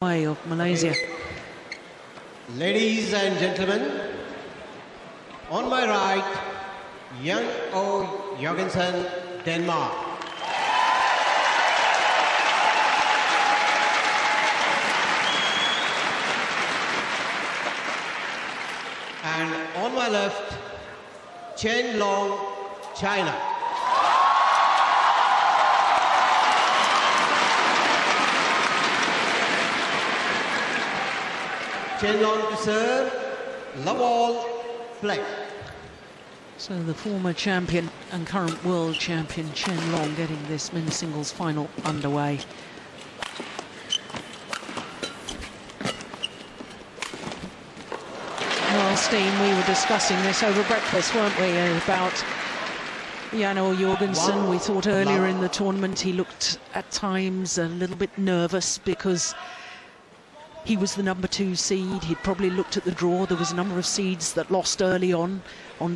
Way of Malaysia. Ladies and gentlemen, on my right, Jorgensen, Denmark. And on my left, Chen, China. Chen to serve, love all, play. So the former champion and current world champion Chen Long getting this men's singles final underway. Well, Steen, we were discussing this over breakfast, weren't we, about Jorgensen. We thought earlier in the tournament he looked at times a little bit nervous because he was the #2 seed. He'd probably looked at the draw. There was a number of seeds that lost early on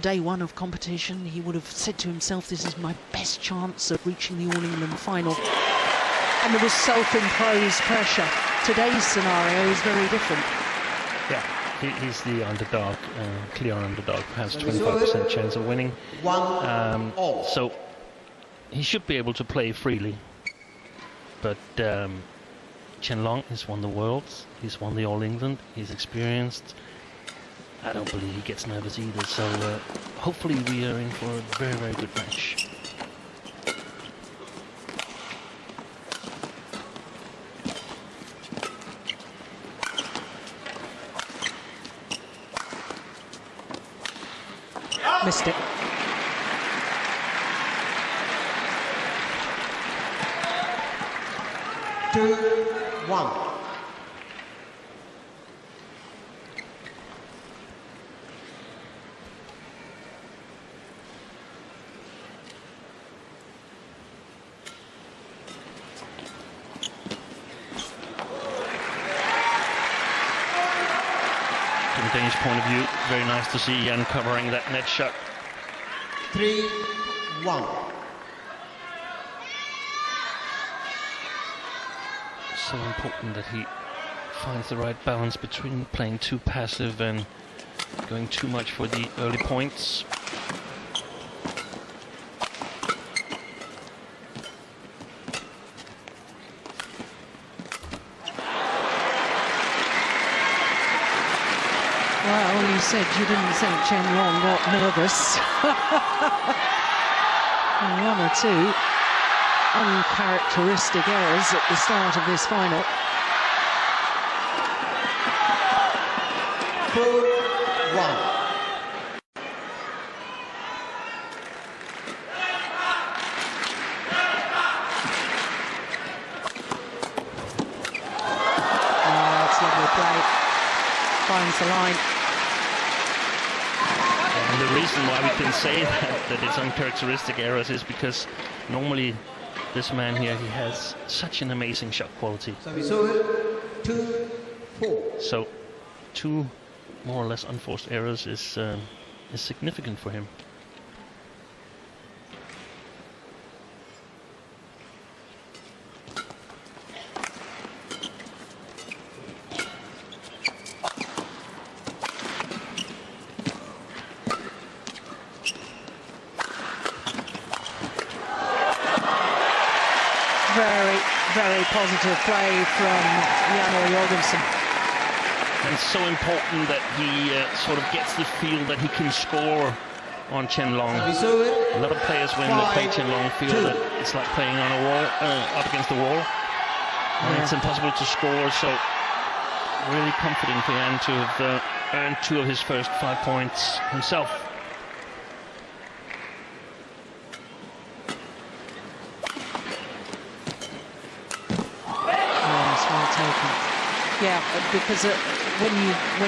day one of competition. He would have said to himself, this is my best chance of reaching the All England final. And there was self-imposed pressure. Today's scenario is very different. Yeah, he's the underdog, clear underdog, has 25% chance of winning. So he should be able to play freely. But Chen Long has won the Worlds, he's won the All England, he's experienced. I don't believe he gets nervous either, so hopefully we are in for a very, very good match. Missed it. Two, one. From a Danish point of view, very nice to see Jan covering that net shot. 3-1. So important that he finds the right balance between playing too passive and going too much for the early points. Well, you said you didn't think Chen Long got nervous. One or two uncharacteristic errors at the start of this final. 4-1. That's lovely play. Finds the line. And the reason why we can say that it's uncharacteristic errors is because normally this man here, he has such an amazing shot quality. So 2-4. So, two more or less unforced errors is significant for him. Very positive play from Jorgensen. And it's so important that he sort of gets the feel that he can score on Chen Long. A lot of players, when they play Chen Long, feel that it's like playing on a wall, up against the wall. And it's impossible to score, so really confident for Jan to have earned 2 of his first 5 points himself. Yeah, because when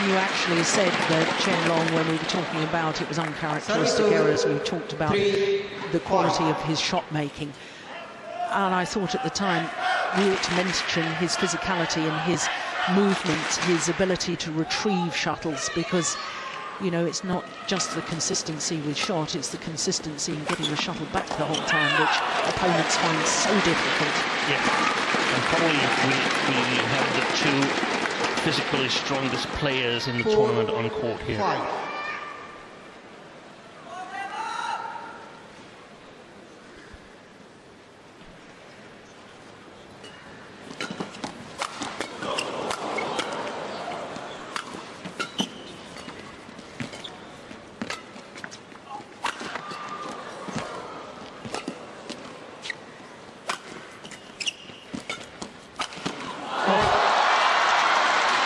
you actually said that Chen Long, when we were talking about it was uncharacteristic errors, we talked about the quality of his shot making. And I thought at the time we ought to mention his physicality and his movement, his ability to retrieve shuttles, because you know, it's not just the consistency with shot, it's the consistency in getting the shuttle back the whole time, which opponents find so difficult. Yeah, probably we have the two physically strongest players in the tournament on court here. 5.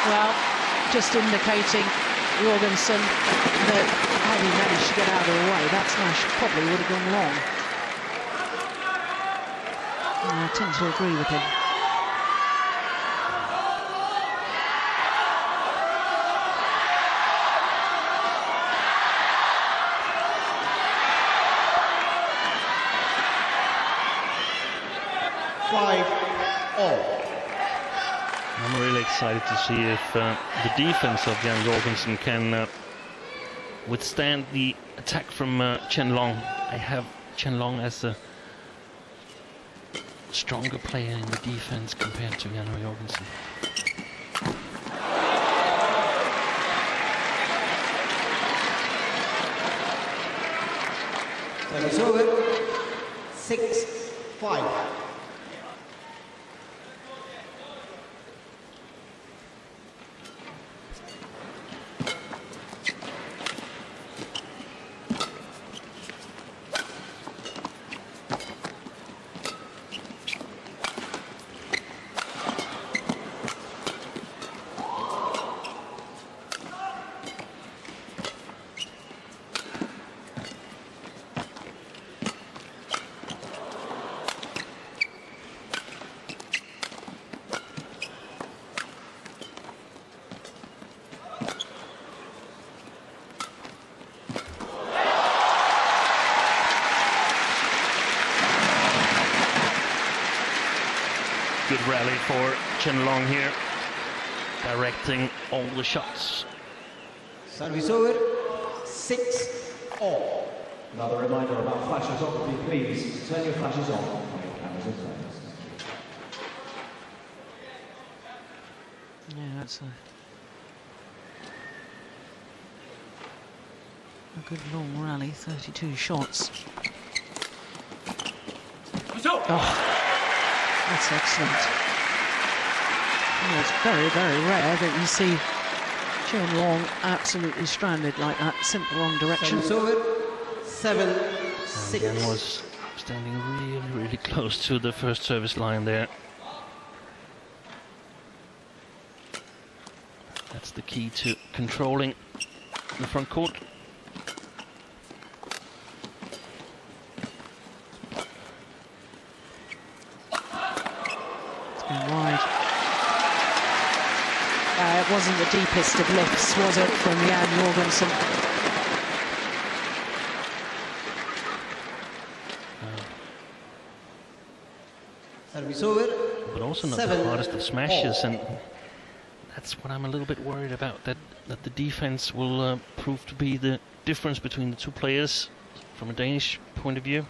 Well, just indicating Jorgensen that had he managed to get out of the way, that smash probably would have gone long. And I tend to agree with him. I'm really excited to see if the defense of Jan Jorgensen can withstand the attack from Chen Long. I have Chen Long as a stronger player in the defense compared to Jan Jorgensen. Service over. 6-5. Good rally for Chen Long here, directing all the shots. Service over. 6-all. Another reminder about flashes on, please. Turn your flashes on when your cameras are closed. Yeah, that's a good long rally, 32 shots. Oh, that's excellent. Well, it's very, very rare that you see Chen Long absolutely stranded like that, sent the wrong direction. Service over. 7-6. Again was standing really, really close to the first service line there. That's the key to controlling the front court. It's been wide. It wasn't the deepest of lifts, was it, from Jan Jorgensen? Service over. But also not the hardest of smashes, and that's what I'm a little bit worried about, that the defense will prove to be the difference between the two players from a Danish point of view.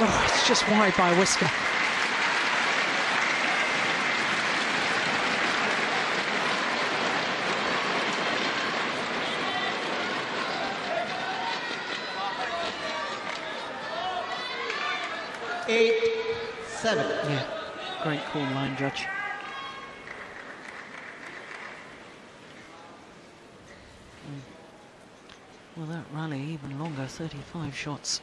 Oh, it's just wide by a whisker. Yeah, great call, line judge. Well, that rally even longer, 35 shots.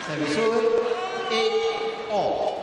Service over, 8-all.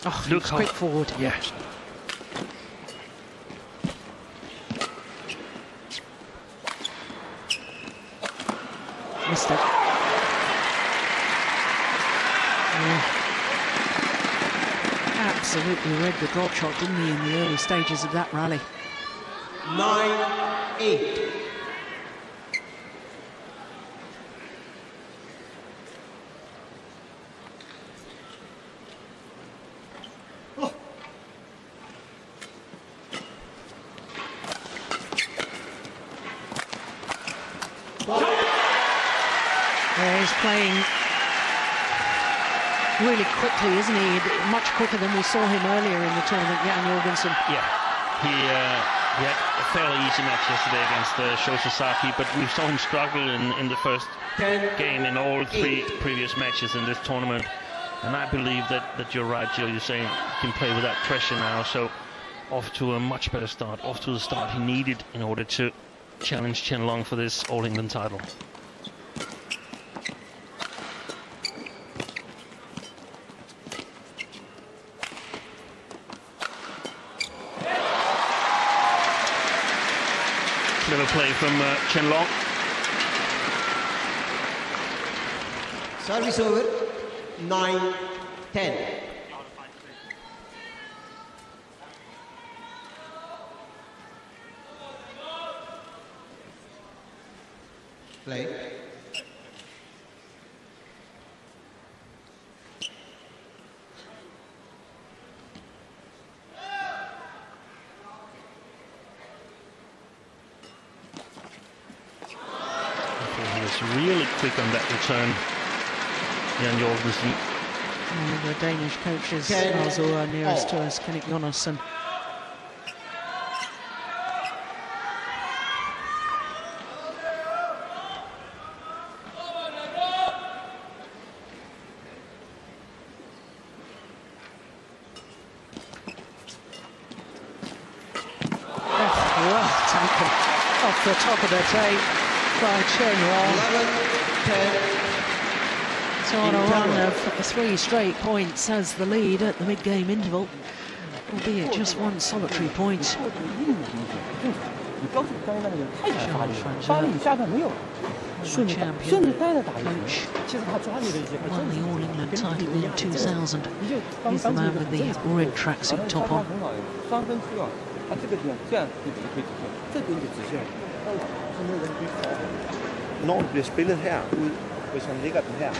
Oh, look quick forward. Yeah. Missed it. Yeah. Absolutely read the drop shot, didn't he, in the early stages of that rally? 9-8. He's playing really quickly, isn't he? Much quicker than we saw him earlier in the tournament, Jan Jorgensen. Yeah, he had a fairly easy match yesterday against Shosasaki, but we saw him struggle in the first game in all three previous matches in this tournament. And I believe that you're right, Jill. You're saying he can play with that pressure now, so off to a much better start, off to the start he needed in order to challenge Chen Long for this All England title. Clever play from Chen Long. Service over, 9-10. Play. Really quick on that return, Jan Jorgensen. One of the Danish coaches, also nearest to us, Kenneth Jonassen. Well taken off the top of the tape by Chen Long. 11-10. So on a run of 3 straight points as the lead at the mid-game interval, albeit just one solitary point. Champion coach, won the All England title in 2000. He's the man with the red tracksuit top on. Når den bliver spillet herude, hvis han lægger den her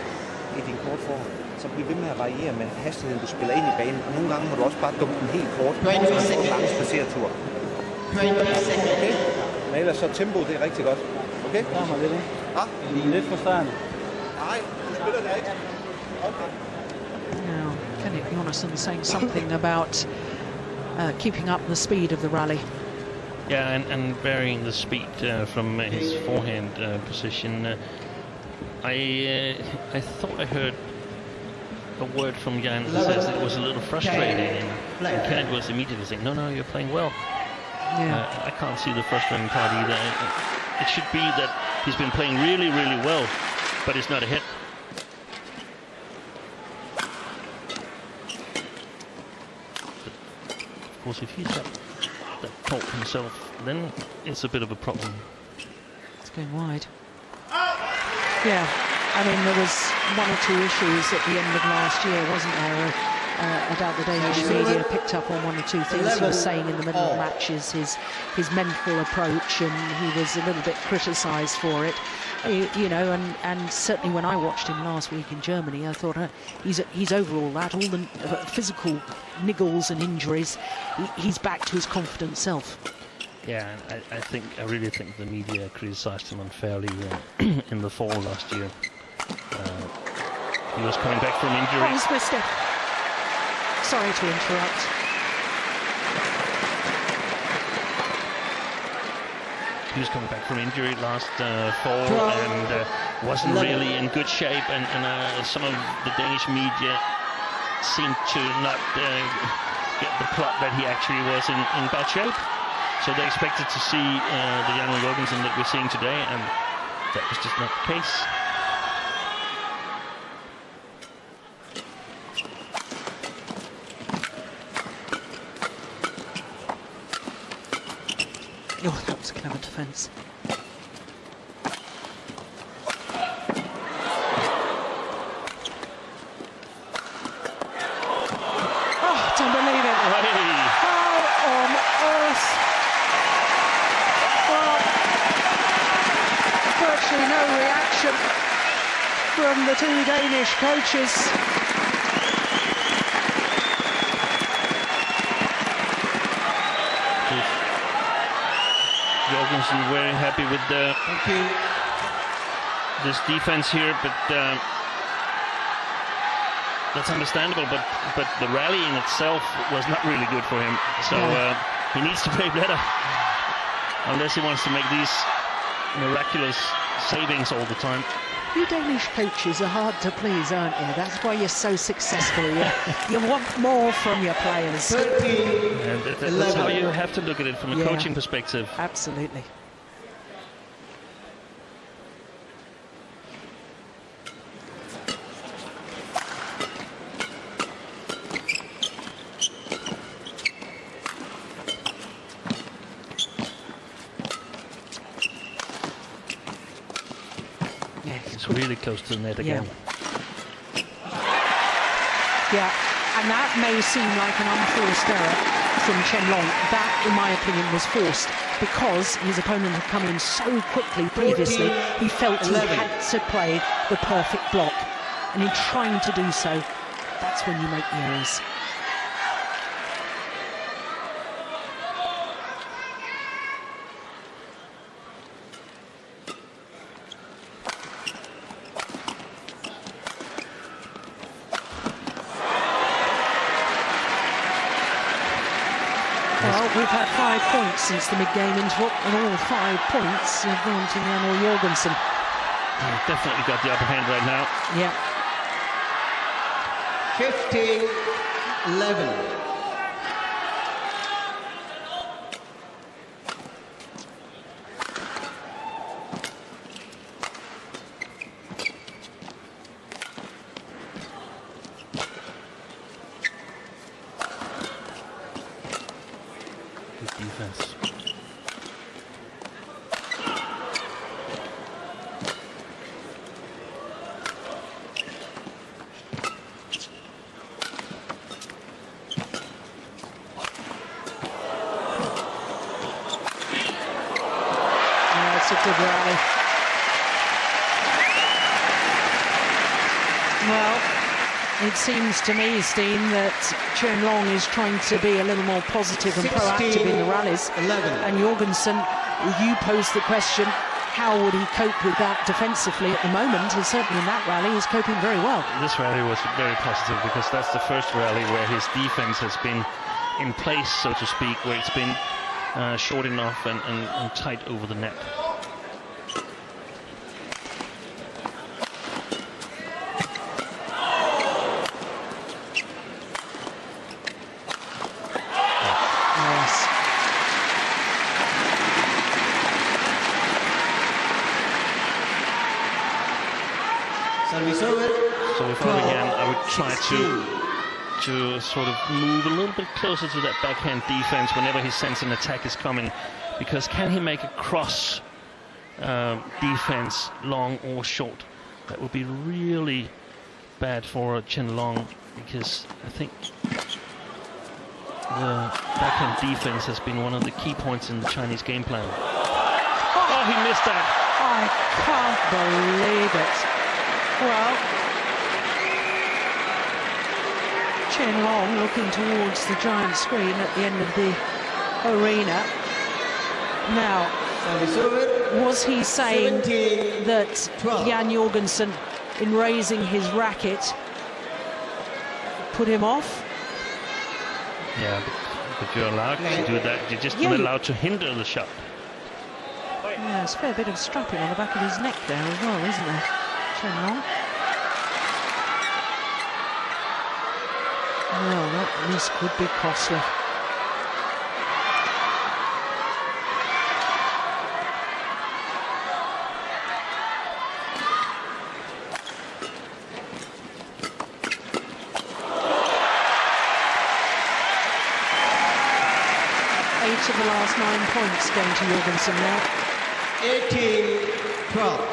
i din kortform, så bliver ved med at variere med hastigheden, du spiller ind i banen. Og nogle gange må du også bare dumme den helt kort, så han får en lang spacertur. Okay? Men ellers så tempoet, det er rigtig godt. Okay? Der er lidt, ikke? Ja? Lidt frustrerende. Nej, du spiller der ikke. Okay. Now, Kenneth Jonassen saying something about keeping up the speed of the rally. Yeah, and varying the speed from his forehand position. I thought I heard a word from Jan that says it was a little frustrating, and Kenneth was immediately saying, no, you're playing well. Yeah. I can't see the frustrating part either. It should be that he's been playing really, really well, but it's not a hit. But of course, if he's got that fault himself, then it's a bit of a problem. It's going wide. Yeah, I mean, there was 1 or 2 issues at the end of last year, wasn't there? About the Danish media picked up on 1 or 2 things he was saying in the middle of matches, his mental approach, and he was a little bit criticised for it. You know, and certainly when I watched him last week in Germany, I thought he's over all that, all the physical niggles and injuries. He's back to his confident self. Yeah, I really think the media criticised him unfairly in the fall last year. He was coming back from injury. Oh, he's missed it. sorry to interrupt. He was coming back from injury last fall and wasn't really in good shape, and some of the Danish media seemed to not get the plot that he actually was in bad shape. So they expected to see the young Jorgensen that we're seeing today, and that was just not the case. Oh, that was a clever defence. Oh, don't believe it. How on earth? Well, virtually no reaction from the two Danish coaches. Jorgensen very happy with this defense here, but that's understandable. But the rally in itself was not really good for him. So he needs to play better, unless he wants to make these miraculous savings all the time. You Danish coaches are hard to please, aren't you? That's why you're so successful. You want more from your players. And that's how you have to look at it from a coaching perspective. Absolutely. It's really close to the net again. Yeah, and that may seem like an unforced error from Chen Long. That, in my opinion, was forced because his opponent had come in so quickly previously. He felt he had to play the perfect block, and in trying to do so, that's when you make the errors. Well, we've had 5 points since the mid-game interval, and all 5 points have gone to Jan Jorgensen. Definitely got the upper hand right now. Yeah. 15-11. Defense. Yeah, it's a good rally. Well, it seems to me, Steen, that Chen Long is trying to be a little more positive and proactive in the rallies. 11. And Jorgensen, you posed the question, how would he cope with that defensively at the moment? And certainly in that rally, he's coping very well. This rally was very positive because that's the first rally where his defense has been in place, so to speak, where it's been short enough and tight over the net. So if I were again, I would try to sort of move a little bit closer to that backhand defense whenever he senses an attack is coming, because can he make a cross defense, long or short? That would be really bad for Chen Long, because I think the backhand defense has been one of the key points in the Chinese game plan. Oh, he missed that. I can't believe it. Well, Chen Long looking towards the giant screen at the end of the arena. Now, was he saying that Jan Jorgensen, in raising his racket, put him off? Yeah, but you're allowed to do that. You're just not allowed to hinder the shot. Yeah, there's a fair bit of strapping on the back of his neck there as well, isn't there? Chen Long. Well, this could be costly. Eight of the last 9 points going to Jorgensen now. 18-12.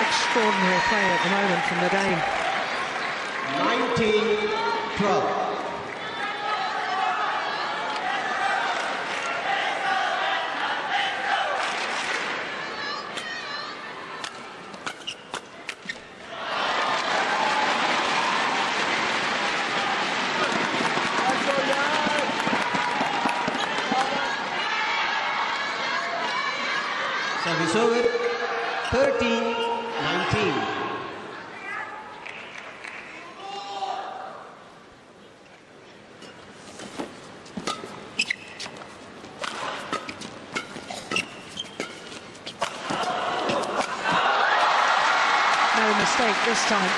Extraordinary play at the moment from the Dane. 19-12. Service over, 13-19. No mistake this time.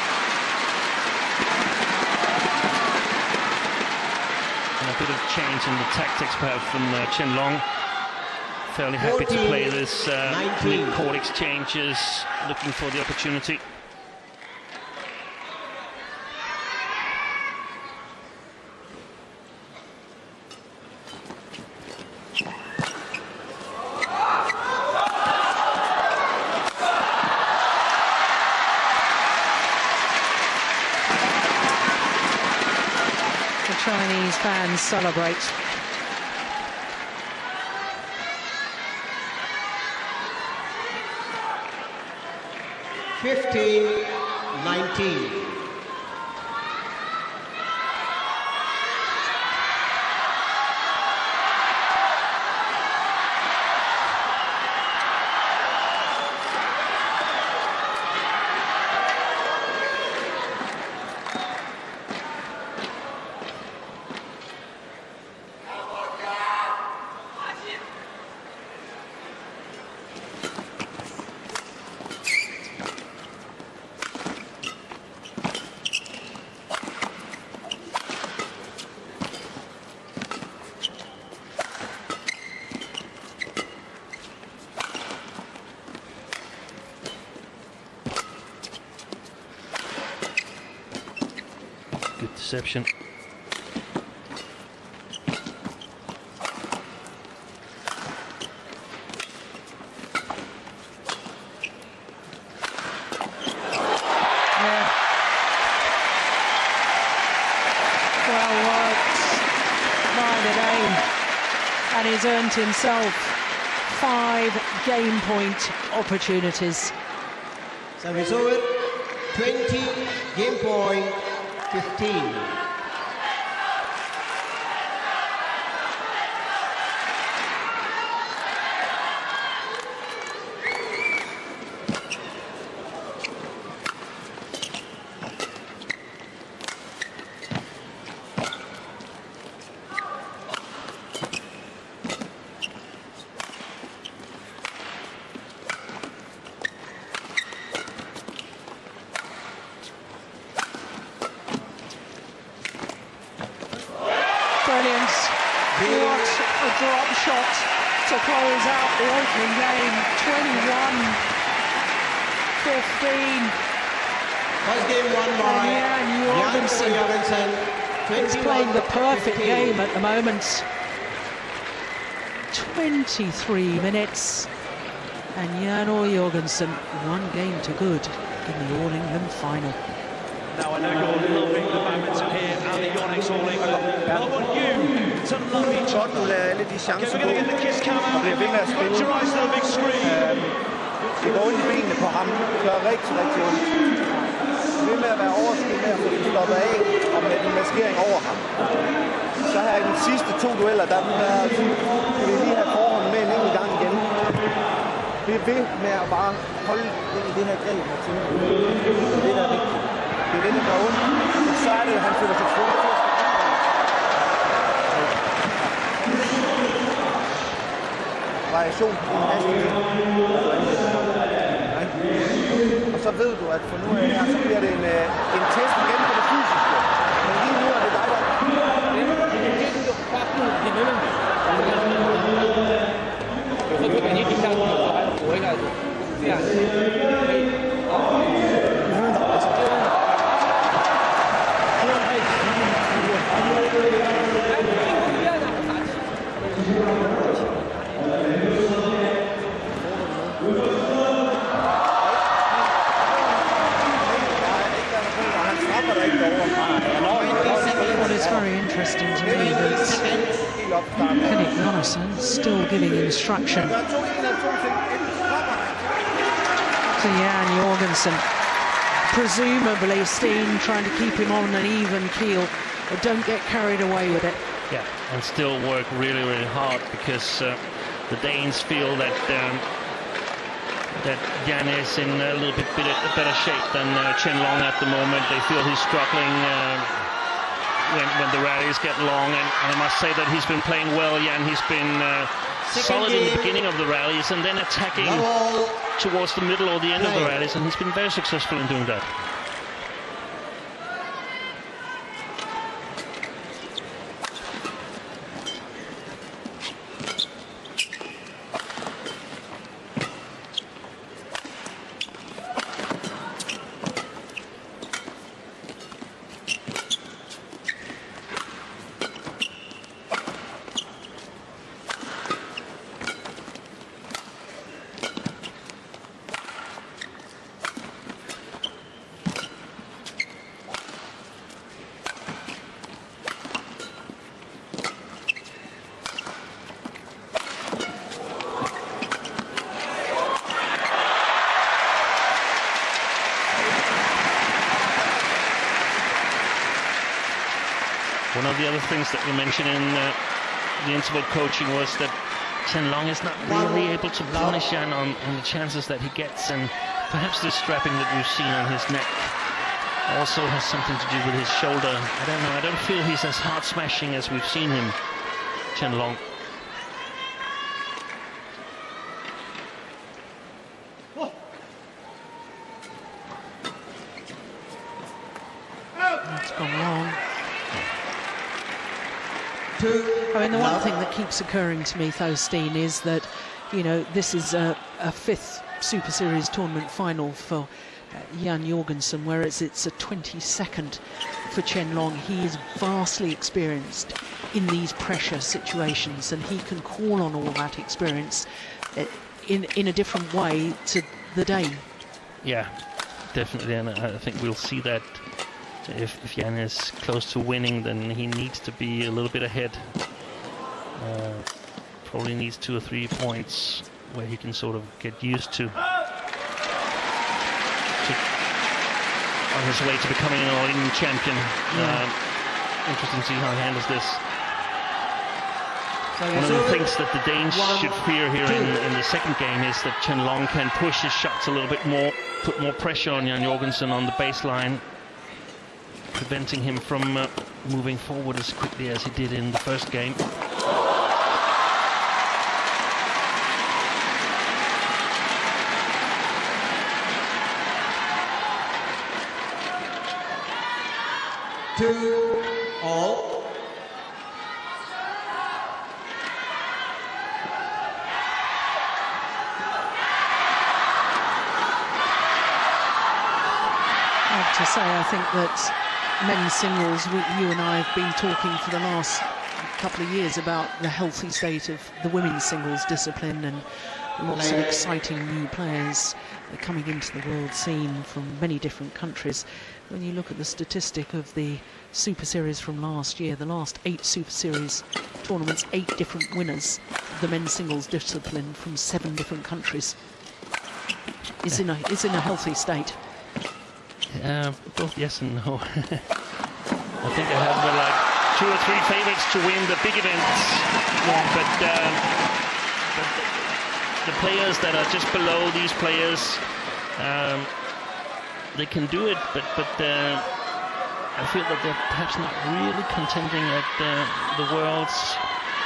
And a bit of change in the tactics perhaps from Chen Long. Fairly happy to play this mid-court exchanges, looking for the opportunity. The Chinese fans celebrate. $15-19. Good deception. Well worked by the Dane, and he's earned himself 5 game point opportunities. Service over, 20, game point, 15. Brilliant. What a drop shot to close out the opening game. 21-15. First game won by Jan Jorgensen. He's playing the perfect game at the moment. 23 minutes. And Jan Jorgensen, 1 game to good in the All England final. Now I know you're loving the badminton here and the Yonex All England, but I want you to love each other. Godt lade alle de chancer Okay, we're going to get the kiss cam og out. blive ved med at spille. Put your eyes to the big screen. Det går ondt i benene på ham. Det gør rigtig, rigtig ondt. Ved med at være overskud med at få stoppet af, og med lægge en maskering over ham. Så her i de sidste 2 dueller, der vil vi lige have forhånden med en enkelt gang igen. Vi er ved med at bare holde det i det her greb her til. Det er det, der er vigtigt. Det er det, der gør ondt. Og så er det, at han føler sig tvunget til at variation i en hastighed. Og så ved du, at for nu af her, så bliver det en test igen på det fysiske. Men lige nu er det dig, der... Well, it's very interesting to me that Yonex still giving instruction to Jan Jorgensen. Presumably Steen trying to keep him on an even keel, but don't get carried away with it. Yeah, and still work really, really hard, because the Danes feel that that Jan is in a little bit better shape than Chen Long at the moment. They feel he's struggling when the rallies get long, and I must say that he's been playing well. Jan, he's been solid in the beginning of the rallies, and then attacking towards the middle or the end of the rallies, and he's been very successful in doing that. One of the other things that you mentioned in the interval coaching was that Chen Long is not really able to punish Jan on the chances that he gets, and perhaps the strapping that we've seen on his neck also has something to do with his shoulder. I don't know, I don't feel he's as hard smashing as we've seen him, Chen Long. It's gone wrong. I mean, the one thing that keeps occurring to me, though, Steen, is that, you know, this is a 5th Super Series tournament final for Jan Jorgensen, whereas it's a 22nd for Chen Long. He is vastly experienced in these pressure situations, and he can call on all that experience in a different way to the Dane. Yeah, definitely, and I think we'll see that. If Jan is close to winning, then he needs to be a little bit ahead. Probably needs 2 or 3 points where he can sort of get used to on his way to becoming an All-England champion. Interesting to see how he handles this. One of the things that the Danes should fear here in the second game is that Chen Long can push his shots a little bit more, put more pressure on Jan Jorgensen on the baseline, preventing him from moving forward as quickly as he did in the first game. Two all. I have to say, I think that men's singles, you and I have been talking for the last couple of years about the healthy state of the women's singles discipline, and lots of exciting new players coming into the world scene from many different countries. When you look at the statistic of the Super Series from last year, the last 8 Super Series tournaments, 8 different winners, the men's singles discipline from 7 different countries, is in a healthy state. Both yes and no. I think I have like 2 or 3 favorites to win the big events. Yeah. But the players that are just below these players, they can do it, but I feel that they're perhaps not really contending at the World's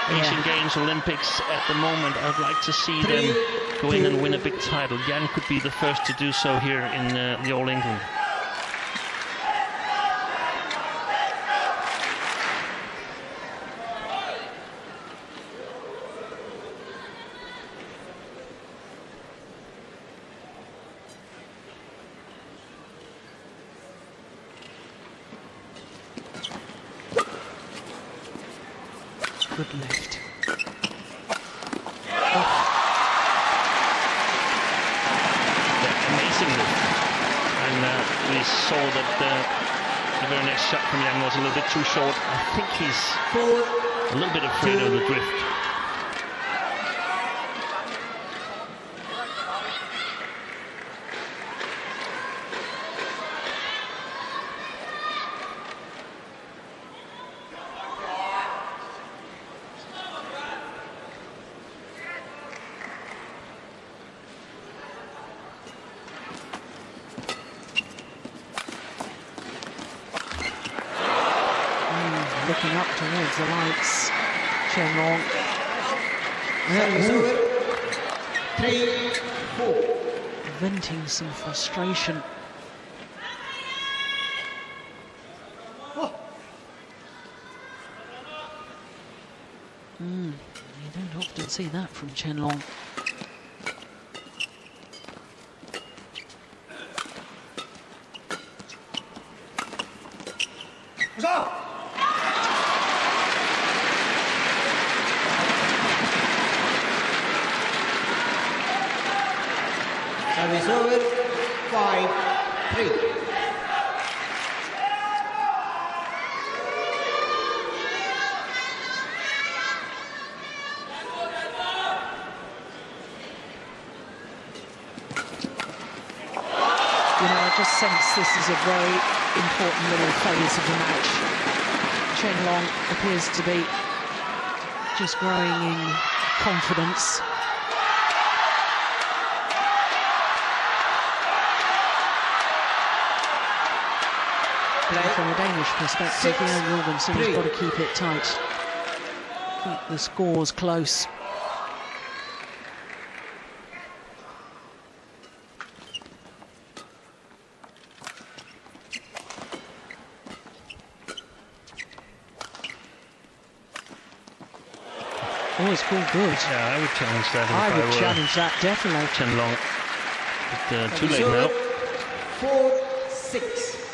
Asian Games, Olympics at the moment. I'd like to see them go in and win a big title. Jan could be the first to do so here in the All England. Good lift. Amazing lift. And we saw that the very next shot from Jan was a little bit too short. I think he's a little bit afraid of the drift. Looking up towards the lights, Chen Long. Service 3-4. Venting some frustration. You don't often see that from Chen Long. Service over 5-3. You know, I just sense this is a very important little phase of the match. Chen Long appears to be just growing in confidence. From a Danish perspective, Jorgensen has got to keep it tight, keep the scores close. Oh, it's called good. Yeah, I would challenge that. I would challenge that, definitely. Chen Long, but too late now. 4-6.